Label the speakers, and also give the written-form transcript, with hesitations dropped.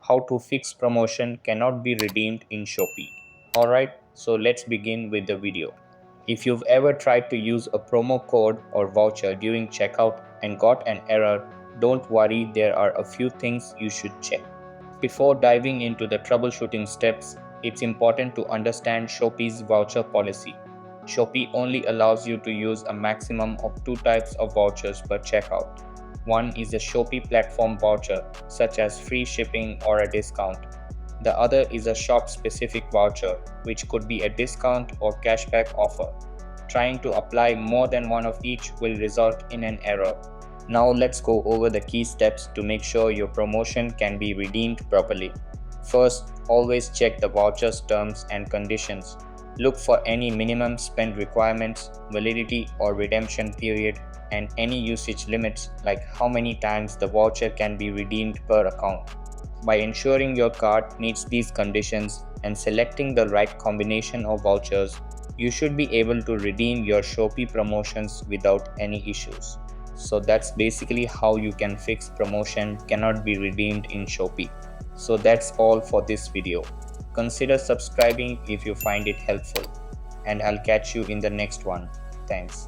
Speaker 1: how to fix promotion cannot be redeemed in Shopee. Alright, so let's begin with the video. If you've ever tried to use a promo code or voucher during checkout and got an error, don't worry, there are a few things you should check. Before diving into the troubleshooting steps, it's important to understand Shopee's voucher policy. Shopee only allows you to use a maximum of two types of vouchers per checkout. One is a Shopee platform voucher, such as free shipping or a discount. The other is a shop-specific voucher, which could be a discount or cashback offer. Trying to apply more than one of each will result in an error. Now let's go over the key steps to make sure your promotion can be redeemed properly. First, always check the voucher's terms and conditions. Look for any minimum spend requirements, validity or redemption period, and any usage limits like how many times the voucher can be redeemed per account. By ensuring your cart meets these conditions and selecting the right combination of vouchers, you should be able to redeem your Shopee promotions without any issues. So that's basically how you can fix promotion cannot be redeemed in Shopee. So that's all for this video. Consider subscribing if you find it helpful, and I'll catch you in the next one. Thanks.